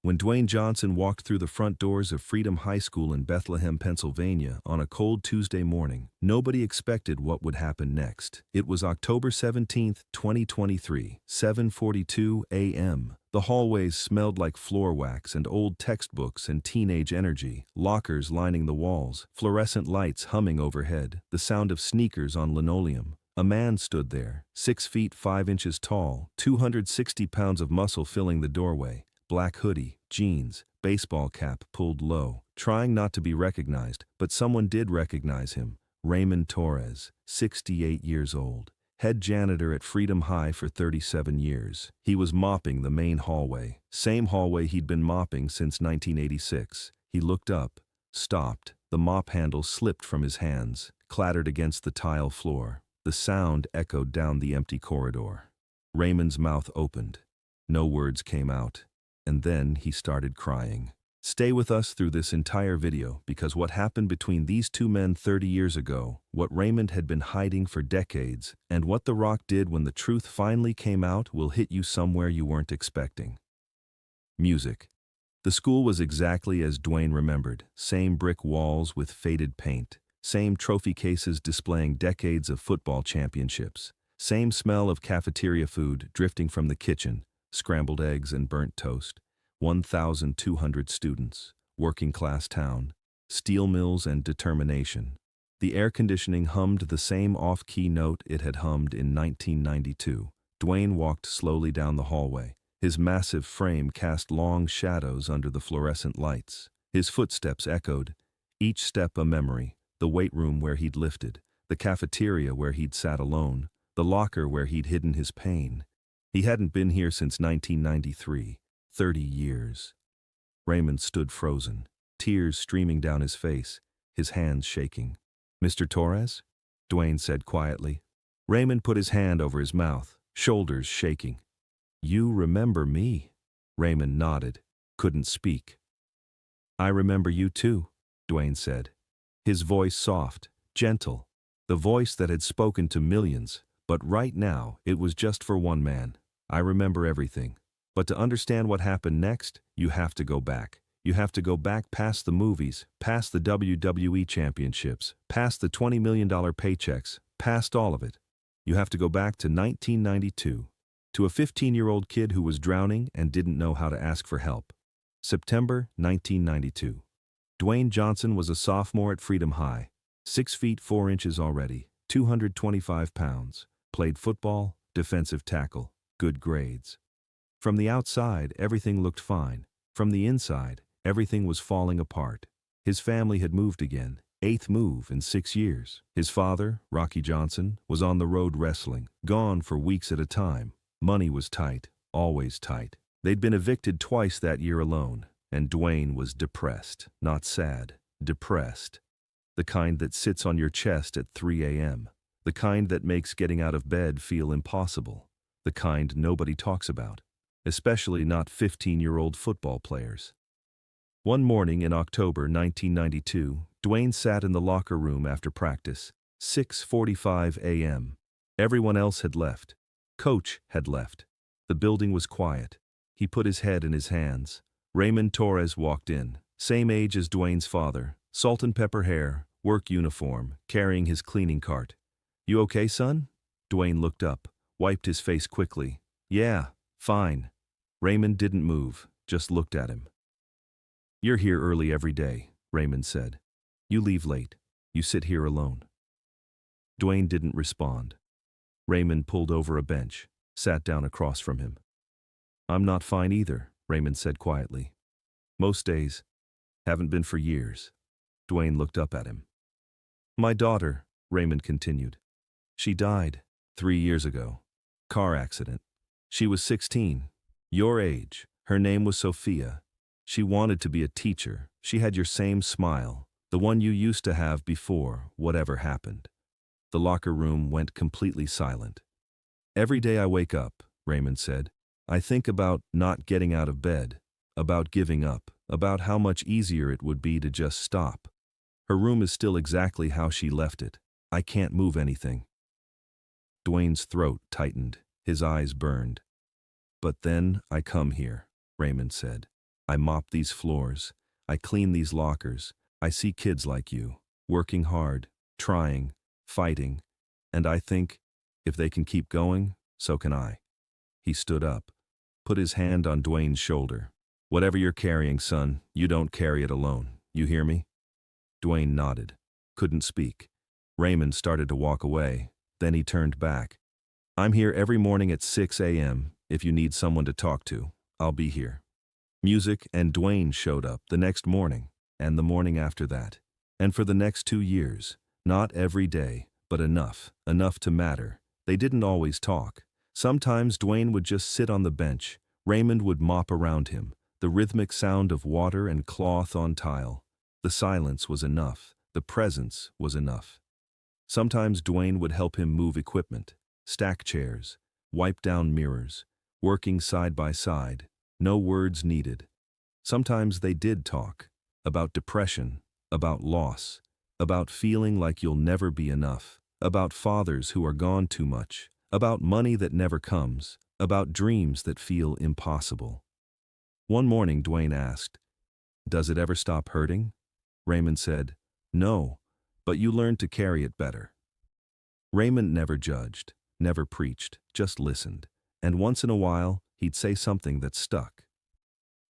When Dwayne Johnson walked through the front doors of Freedom High School in Bethlehem, Pennsylvania, on a cold Tuesday morning, nobody expected what would happen next. It was October 17, 2023, 7:42 a.m. The hallways smelled like floor wax and old textbooks and teenage energy, lockers lining the walls, fluorescent lights humming overhead, the sound of sneakers on linoleum. A man stood there, 6 feet 5 inches tall, 260 pounds of muscle filling the doorway. Black hoodie, jeans, baseball cap pulled low, trying not to be recognized, but someone did recognize him. Raymond Torres, 68 years old, head janitor at Freedom High for 37 years. He was mopping the main hallway, same hallway he'd been mopping since 1986. He looked up, stopped. The mop handle slipped from his hands, clattered against the tile floor. The sound echoed down the empty corridor. Raymond's mouth opened. No words came out. And then he started crying. Stay with us through this entire video because what happened between these two men 30 years ago, what Raymond had been hiding for decades, and what The Rock did when the truth finally came out will hit you somewhere you weren't expecting. Music. The school was exactly as Dwayne remembered, same brick walls with faded paint, same trophy cases displaying decades of football championships, same smell of cafeteria food drifting from the kitchen, scrambled eggs and burnt toast, 1,200 students, working-class town, steel mills and determination. The air conditioning hummed the same off-key note it had hummed in 1992. Dwayne walked slowly down the hallway. His massive frame cast long shadows under the fluorescent lights. His footsteps echoed, each step a memory, the weight room where he'd lifted, the cafeteria where he'd sat alone, the locker where he'd hidden his pain. He hadn't been here since 1993, 30 years. Raymond stood frozen, tears streaming down his face, his hands shaking. "Mr. Torres?" Dwayne said quietly. Raymond put his hand over his mouth, shoulders shaking. "You remember me?" Raymond nodded, couldn't speak. "I remember you too," Dwayne said. His voice soft, gentle, the voice that had spoken to millions, but right now it was just for one man. "I remember everything. But to understand what happened next, you have to go back. You have to go back past the movies, past the WWE championships, past the $20 million paychecks, past all of it. You have to go back to 1992, to a 15-year-old kid who was drowning and didn't know how to ask for help. September 1992. Dwayne Johnson was a sophomore at Freedom High, 6 feet 4 inches already, 225 pounds, played football, defensive tackle. Good grades. From the outside, everything looked fine. From the inside, everything was falling apart. His family had moved again, 8th move in 6 years. His father, Rocky Johnson, was on the road wrestling, gone for weeks at a time. Money was tight, always tight. They'd been evicted twice that year alone, and Dwayne was depressed, not sad, depressed. The kind that sits on your chest at 3 a.m., the kind that makes getting out of bed feel impossible. The kind nobody talks about, especially not 15-year-old football players. One morning in October 1992, Dwayne sat in the locker room after practice, 6:45 a.m. Everyone else had left. Coach had left. The building was quiet. He put his head in his hands. Raymond Torres walked in, same age as Dwayne's father, salt and pepper hair, work uniform, carrying his cleaning cart. "You okay, son?" Dwayne looked up, wiped his face quickly. "Yeah, fine." Raymond didn't move, just looked at him. "You're here early every day," Raymond said. "You leave late. You sit here alone." Dwayne didn't respond. Raymond pulled over a bench, sat down across from him. "I'm not fine either," Raymond said quietly. "Most days. Haven't been for years." Dwayne looked up at him. "My daughter," Raymond continued. "She died 3 years ago. Car accident. She was 16, your age. Her name was Sophia. She wanted to be a teacher. She had your same smile, the one you used to have before whatever happened." The locker room went completely silent. "Every day I wake up," Raymond said, "I think about not getting out of bed, about giving up, about how much easier it would be to just stop. Her room is still exactly how she left it. I can't move anything." Dwayne's throat tightened, his eyes burned. "But then I come here," Raymond said. I mop these floors. I clean these lockers. I see kids like you, working hard, trying, fighting, and I think, if they can keep going, so can I. He stood up, put his hand on Dwayne's shoulder. Whatever you're carrying, son, you don't carry it alone. You hear me? Dwayne nodded, couldn't speak. Raymond started to walk away, then he turned back. I'm here every morning at 6 a.m. If you need someone to talk to, I'll be here. Music and Dwayne showed up the next morning, and the morning after that. And for the next 2 years, not every day, but enough to matter. They didn't always talk. Sometimes Dwayne would just sit on the bench. Raymond would mop around him, the rhythmic sound of water and cloth on tile. The silence was enough. The presence was enough. Sometimes Dwayne would help him move equipment, stack chairs, wipe down mirrors, working side by side, no words needed. Sometimes they did talk, about depression, about loss, about feeling like you'll never be enough, about fathers who are gone too much, about money that never comes, about dreams that feel impossible. One morning Dwayne asked, "Does it ever stop hurting?" Raymond said, "No, but you learn to carry it better." Raymond never judged, never preached, just listened, and once in a while he'd say something that stuck.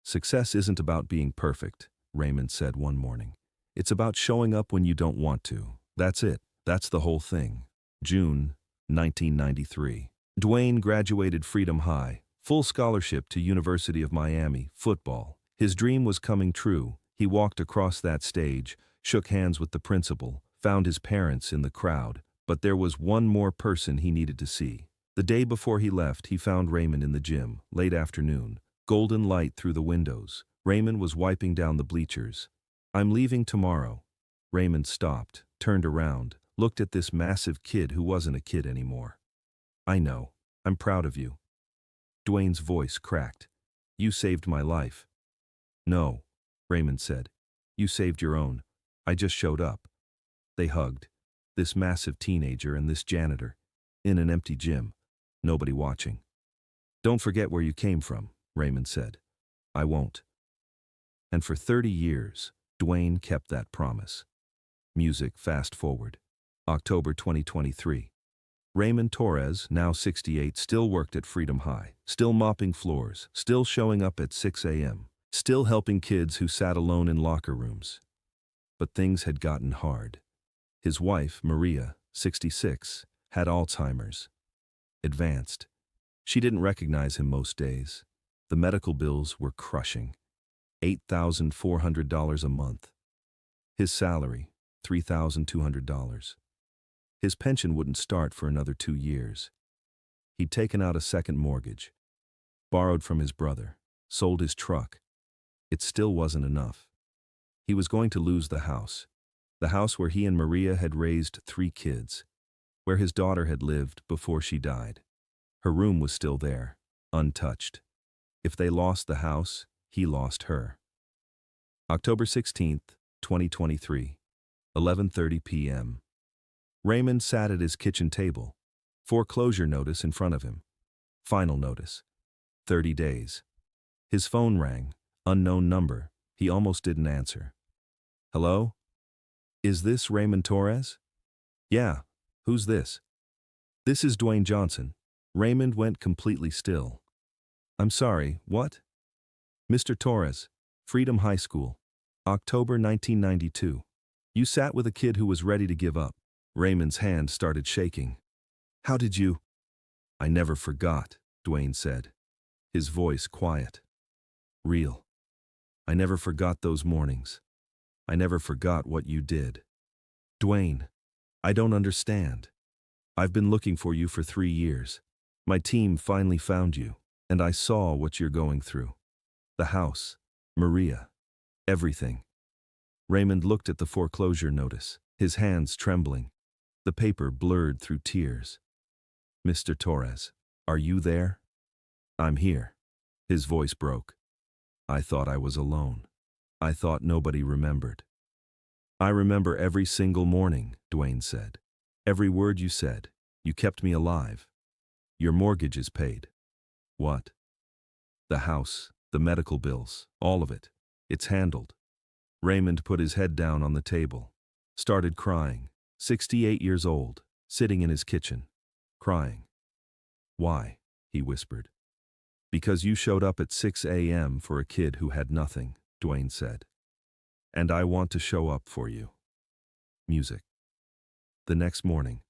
"Success isn't about being perfect," Raymond said one morning. "It's about showing up when you don't want to. That's it. That's the whole thing." June 1993. Dwayne graduated Freedom High, full scholarship to University of Miami, football. His dream was coming true. He walked across that stage, shook hands with the principal, found his parents in the crowd, but there was one more person he needed to see. The day before he left, he found Raymond in the gym, late afternoon, golden light through the windows. Raymond was wiping down the bleachers. "I'm leaving tomorrow." Raymond stopped, turned around, looked at this massive kid who wasn't a kid anymore. "I know. I'm proud of you." Dwayne's voice cracked. "You saved my life." "No," Raymond said. "You saved your own. I just showed up." They hugged. This massive teenager and this janitor. In an empty gym. Nobody watching. "Don't forget where you came from," Raymond said. "I won't." And for 30 years, Dwayne kept that promise. Music fast forward. October 2023. Raymond Torres, now 68, still worked at Freedom High, still mopping floors, still showing up at 6 a.m., still helping kids who sat alone in locker rooms. But things had gotten hard. His wife, Maria, 66, had Alzheimer's. Advanced. She didn't recognize him most days. The medical bills were crushing. $8,400 a month. His salary, $3,200. His pension wouldn't start for another 2 years. He'd taken out a second mortgage, borrowed from his brother, sold his truck. It still wasn't enough. He was going to lose the house where he and Maria had raised 3 kids, where his daughter had lived before she died. Her room was still there, untouched. If they lost the house, he lost her. October 16th, 2023, 11:30 p.m. Raymond sat at his kitchen table. Foreclosure notice in front of him. Final notice. 30 days. His phone rang. Unknown number. He almost didn't answer. "Hello? Is this Raymond Torres?" "Yeah. Who's this?" "This is Dwayne Johnson." Raymond went completely still. "I'm sorry, what?" "Mr. Torres, Freedom High School. October 1992. You sat with a kid who was ready to give up." Raymond's hand started shaking. "How did you—" "I never forgot," Dwayne said, his voice quiet. "Real. I never forgot those mornings. I never forgot what you did." "Dwayne, I don't understand. I've been looking for you for 3 years. My team finally found you, and I saw what you're going through. The house, Maria, everything." Raymond looked at the foreclosure notice, his hands trembling. The paper blurred through tears. "Mr. Torres, are you there?" "I'm here." His voice broke. "I thought I was alone. I thought nobody remembered." "I remember every single morning," Dwayne said. "Every word you said. You kept me alive. Your mortgage is paid." "What?" "The house, The medical bills, all of it. It's handled. Raymond put his head down on the table. Started crying. 68 years old, sitting in his kitchen. Crying. Why? He whispered. Because you showed up at 6 a.m. for a kid who had nothing, Dwayne said. And I want to show up for you. Music. The next morning,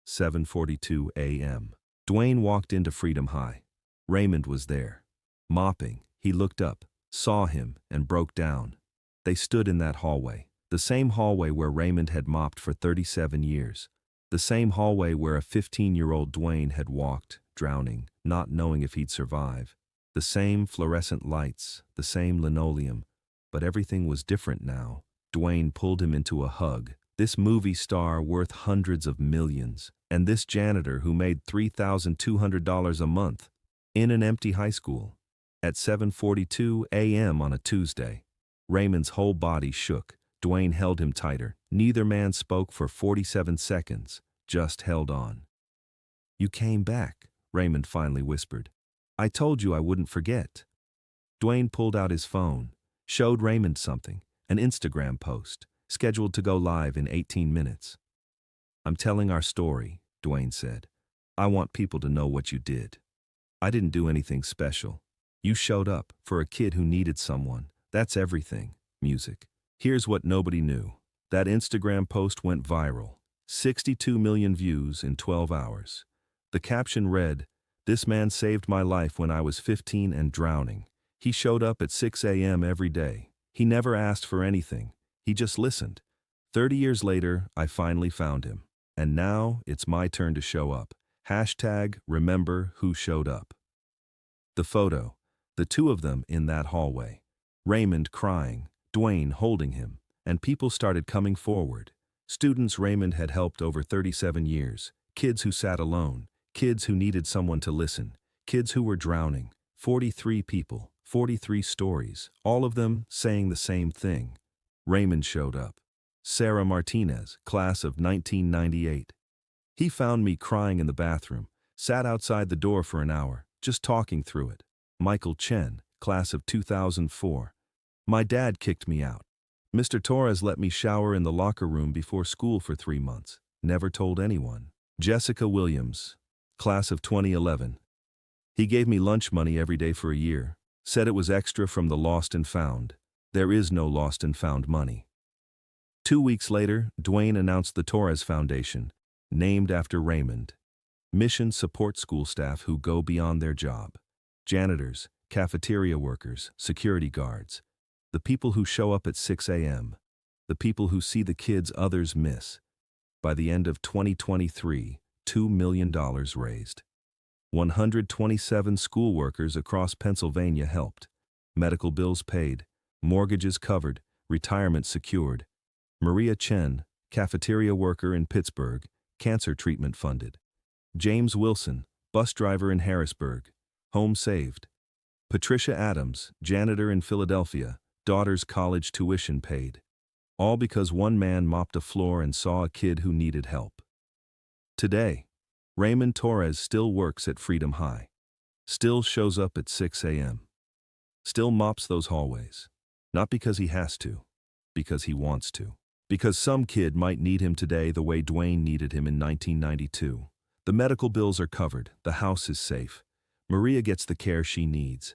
7:42 a.m. Dwayne walked into Freedom High. Raymond was there. Mopping, he looked up, saw him, and broke down. They stood in that hallway, the same hallway where Raymond had mopped for 37 years. The same hallway where a 15-year-old Dwayne had walked, drowning, not knowing if he'd survive. The same fluorescent lights, the same linoleum, but everything was different now. Dwayne pulled him into a hug. This movie star worth hundreds of millions, and this janitor who made $3,200 a month in an empty high school. At 7:42 a.m. on a Tuesday, Raymond's whole body shook. Dwayne held him tighter. Neither man spoke for 47 seconds, just held on. You came back, Raymond finally whispered. I told you I wouldn't forget. Dwayne pulled out his phone, showed Raymond something, an Instagram post, scheduled to go live in 18 minutes. I'm telling our story, Dwayne said. I want people to know what you did. I didn't do anything special. You showed up for a kid who needed someone. That's everything. Music. Here's what nobody knew. That Instagram post went viral. 62 million views in 12 hours. The caption read, "This man saved my life when I was 15 and drowning. He showed up at 6 a.m. every day. He never asked for anything. He just listened. 30 years later, I finally found him. And now it's my turn to show up. Hashtag remember who showed up." The photo. The two of them in that hallway. Raymond crying, Dwayne holding him, and people started coming forward. Students Raymond had helped over 37 years, kids who sat alone, kids who needed someone to listen, kids who were drowning. 43 people, 43 stories, all of them saying the same thing. Raymond showed up. Sarah Martinez, class of 1998. He found me crying in the bathroom, sat outside the door for an hour, just talking through it. Michael Chen, class of 2004. My dad kicked me out. Mr. Torres let me shower in the locker room before school for 3 months. Never told anyone. Jessica Williams, class of 2011. He gave me lunch money every day for a year. Said it was extra from the lost and found. There is no lost and found money. 2 weeks later, Dwayne announced the Torres Foundation, named after Raymond. Mission support school staff who go beyond their job. Janitors, cafeteria workers, security guards. The people who show up at 6 a.m. The people who see the kids others miss. By the end of 2023, $2 million raised. 127 school workers across Pennsylvania helped. Medical bills paid, mortgages covered, retirement secured. Maria Chen, cafeteria worker in Pittsburgh, cancer treatment funded. James Wilson, bus driver in Harrisburg, home saved. Patricia Adams, janitor in Philadelphia, daughter's college tuition paid. All because one man mopped a floor and saw a kid who needed help. Today, Raymond Torres still works at Freedom High. Still shows up at 6 a.m. Still mops those hallways. Not because he has to, because he wants to. Because some kid might need him today the way Dwayne needed him in 1992. The medical bills are covered, the house is safe. Maria gets the care she needs.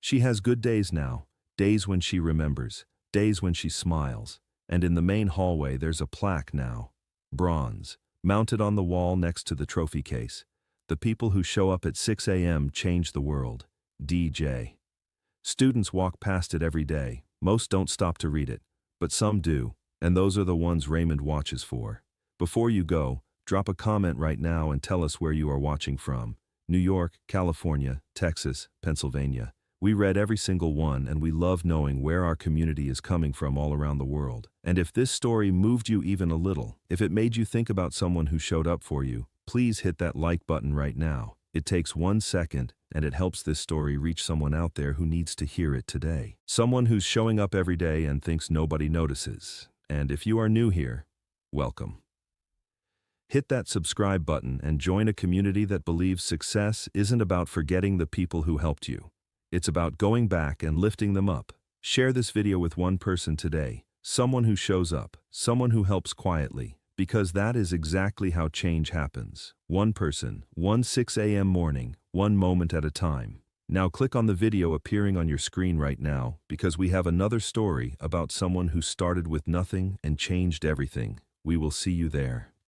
She has good days now, days when she remembers, days when she smiles. And in the main hallway there's a plaque now, bronze, mounted on the wall next to the trophy case. The people who show up at 6 a.m. change the world. DJ. Students walk past it every day. Most don't stop to read it, but some do, and those are the ones Raymond watches for. Before you go, drop a comment right now and tell us where you are watching from. New York, California, Texas, Pennsylvania. We read every single one, and we love knowing where our community is coming from all around the world. And if this story moved you even a little, if it made you think about someone who showed up for you, please hit that like button right now. It takes 1 second, and it helps this story reach someone out there who needs to hear it today. Someone who's showing up every day and thinks nobody notices. And if you are new here, welcome. Hit that subscribe button and join a community that believes success isn't about forgetting the people who helped you. It's about going back and lifting them up. Share this video with one person today. Someone who shows up, someone who helps quietly, because that is exactly how change happens. One person, one 6 a.m. morning, one moment at a time. Now click on the video appearing on your screen right now, because we have another story about someone who started with nothing and changed everything. We will see you there.